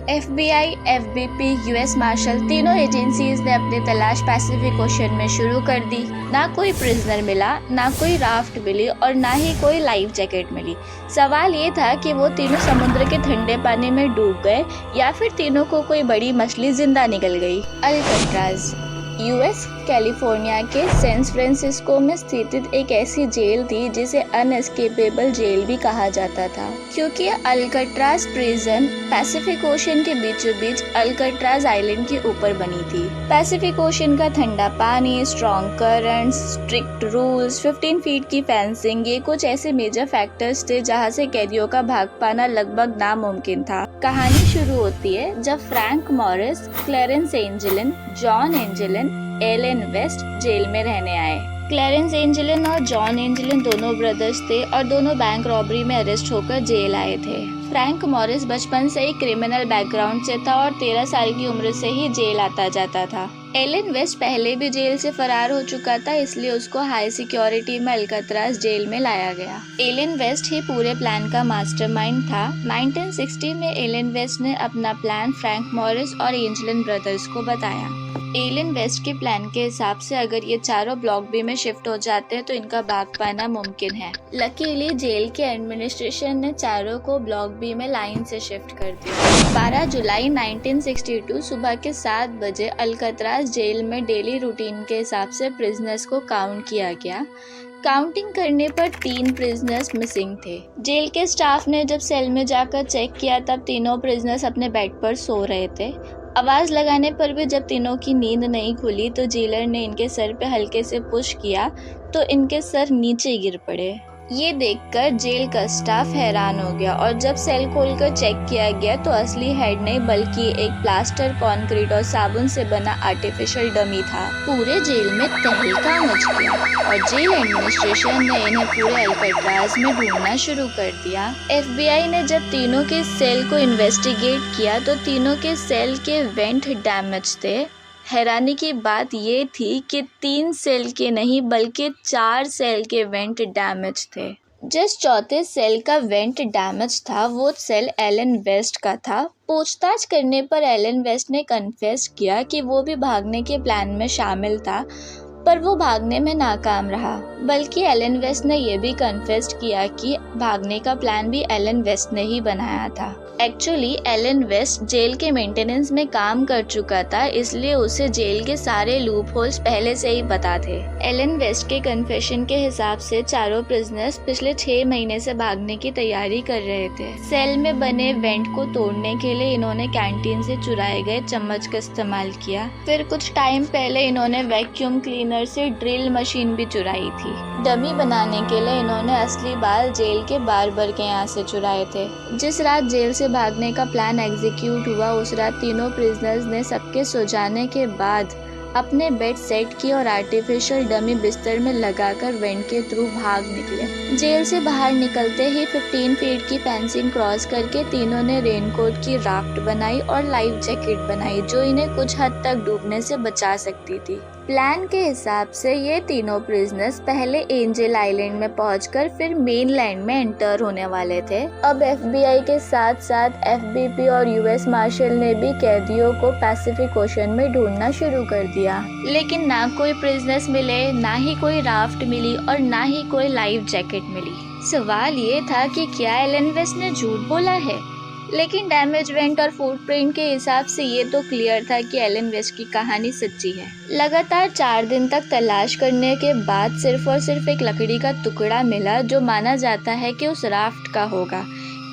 FBI, FBP, US martial तीनों agencies ने अपनी तलाश पैसिफिक ओशन में शुरू कर दी। ना कोई प्रिजनर मिला, ना कोई राफ्ट मिली और ना ही कोई लाइफ जैकेट मिली। सवाल ये था कि वो तीनों समुद्र के ठंडे पानी में डूब गए या फिर तीनों को कोई बड़ी मछली जिंदा निकल गई। अल्काट्राज यूएस कैलिफोर्निया के सैन फ्रांसिस्को में स्थित एक ऐसी जेल थी जिसे अनएस्केपेबल जेल भी कहा जाता था, क्योंकि अल्काट्राज प्रिजन पैसिफिक ओशन के बीचों बीच अल्काट्राज आइलैंड के ऊपर बनी थी। पैसिफिक ओशन का ठंडा पानी, strong currents, strict rules, 15 feet की फेंसिंग, ये कुछ ऐसे मेजर फैक्टर्स थे जहाँ से कैदियों का भाग पाना लगभग नामुमकिन था। कहानी शुरू होती है जब Frank Morris, Clarence Anglin, John Anglin, Allen West jail में रहने आए। क्लेरेंस एंजेलिन और जॉन एंजेलिन दोनों ब्रदर्स थे और दोनों बैंक रॉबरी में अरेस्ट होकर जेल आए थे। फ्रैंक मॉरिस बचपन से ही क्रिमिनल बैकग्राउंड से था और 13 साल की उम्र से ही जेल आता जाता था। एलन वेस्ट पहले भी जेल से फरार हो चुका था, इसलिए उसको हाई सिक्योरिटी में अल्काट्राज जेल में लाया गया। एलन वेस्ट ही पूरे प्लान का मास्टरमाइंड था। 1960 में एलन वेस्ट ने अपना प्लान फ्रैंक मॉरिस और एंजेलिन ब्रदर्स को बताया। एलन वेस्ट के प्लान के हिसाब से अगर ये चारों ब्लॉक बी में शिफ्ट हो जाते हैं तो इनका भाग पाना मुमकिन है। लकीली जेल के एडमिनिस्ट्रेशन ने चारों को ब्लॉक बी में लाइन से शिफ्ट कर दिया। 12 जुलाई 1962 सुबह के 7 बजे अल्काट्राज जेल में डेली रूटीन के हिसाब से प्रिजनर्स को काउंट किया गया। काउंटिंग करने पर 3 प्रिजनर्स मिसिंग थे। जेल के स्टाफ ने जब सेल में जाकर चेक किया तब तीनों प्रिजनर्स अपने बेड पर सो रहे थे। आवाज लगाने पर भी जब तीनों की नींद नहीं खुली तो जेलर ने इनके सर पे हल्के से पुश किया तो इनके सर नीचे गिर पड़े। ये देखकर जेल का स्टाफ हैरान हो गया और जब सेल खोलकर चेक किया गया तो असली हेड नहीं बल्कि एक प्लास्टर, कंक्रीट और साबुन से बना आर्टिफिशियल डमी था। पूरे जेल में तहलका मच गया और जेल एडमिनिस्ट्रेशन ने इन्हें पूरे अल्काट्राज में ढूंढना शुरू कर दिया। FBI ने जब तीनों के सेल को इन्वेस्टिगेट किया तो तीनों के सेल के वेंट डैमेज थे। हैरानी की बात ये थी कि 3 सेल के नहीं बल्कि 4 सेल के वेंट डैमेज थे। जिस चौथे सेल का वेंट डैमेज था वो सेल एलन वेस्ट का था। पूछताछ करने पर एलन वेस्ट ने कन्फेस किया कि वो भी भागने के प्लान में शामिल था, पर वो भागने में नाकाम रहा। बल्कि एलन वेस्ट ने यह भी कन्फेस किया कि भागने का प्लान भी एलन वेस्ट ने ही बनाया था। एक्चुअली एलन वेस्ट जेल के मेंटेनेंस में काम कर चुका था, इसलिए उसे जेल के सारे लूप होल्स पहले से ही पता थे। एलन वेस्ट के कन्फेशन के हिसाब से चारों प्रिजनर्स पिछले 6 महीने से भागने की तैयारी कर रहे थे। सेल में बने वेंट को तोड़ने के लिए इन्होंने कैंटीन से चुराए गए चम्मच का इस्तेमाल किया। फिर कुछ टाइम पहले इन्होंने वैक्यूम क्लीनर से ड्रिल मशीन भी चुराई थी। डमी बनाने के लिए इन्होंने असली बाल जेल के बार्बर के यहाँ से चुराए थे। जिस रात जेल से भागने का प्लान एग्जीक्यूट हुआ उस रात तीनों प्रिजनर्स ने सबके सो जाने के बाद अपने बेड सेट की और आर्टिफिशियल डमी बिस्तर में लगाकर वेंट के थ्रू भाग निकले। जेल से बाहर निकलते ही 15 फीट की फेंसिंग क्रॉस करके तीनों ने रेनकोट की राफ्ट बनाई और लाइफ जैकेट बनाई जो इन्हें कुछ हद तक डूबने से बचा सकती थी। प्लान के हिसाब से ये तीनों प्रिजनर्स पहले एंजल आइलैंड में पहुंचकर फिर मेनलैंड में एंटर होने वाले थे। अब FBI के साथ साथ FBP और यूएस मार्शल ने भी कैदियों को पैसिफिक ओशन में ढूंढना शुरू कर दिया, लेकिन ना कोई प्रिजनर्स मिले, ना ही कोई राफ्ट मिली और ना ही कोई लाइफ जैकेट मिली। सवाल ये था कि क्या एलन वेस्ट ने झूठ बोला है, लेकिन डैमेज वेंट और फुटप्रिंट के हिसाब से ये तो क्लियर था कि एलन वेस्ट की कहानी सच्ची है। लगातार 4 दिन तक तलाश करने के बाद सिर्फ और सिर्फ एक लकड़ी का टुकड़ा मिला जो माना जाता है कि उस राफ्ट का होगा।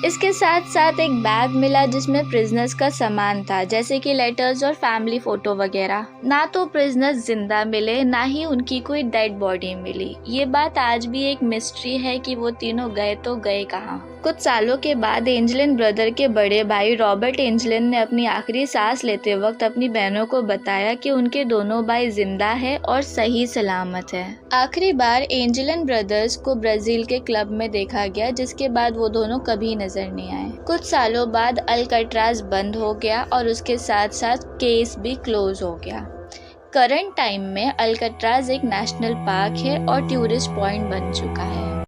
इसके साथ साथ एक बैग मिला जिसमें प्रिजनर्स का सामान था, जैसे कि लेटर्स और फैमिली फोटो वगैरह। ना तो प्रिजनर्स जिंदा मिले, ना ही उनकी कोई डेड बॉडी मिली। ये बात आज भी एक मिस्ट्री है कि वो तीनों गए तो गए कहाँ। कुछ सालों के बाद एंजेलिन ब्रदर के बड़े भाई रॉबर्ट एंजेलिन ने अपनी आखिरी सांस लेते वक्त अपनी बहनों को बताया कि उनके दोनों भाई जिंदा है और सही सलामत है। आखिरी बार एंजेलिन ब्रदर्स को ब्राजील के क्लब में देखा गया, जिसके बाद वो दोनों कभी नजर नहीं आए। कुछ सालों बाद अल्काट्राज बंद हो गया और उसके साथ साथ केस भी क्लोज हो गया। करंट टाइम में अल्काट्राज एक नेशनल पार्क है और टूरिस्ट पॉइंट बन चुका है।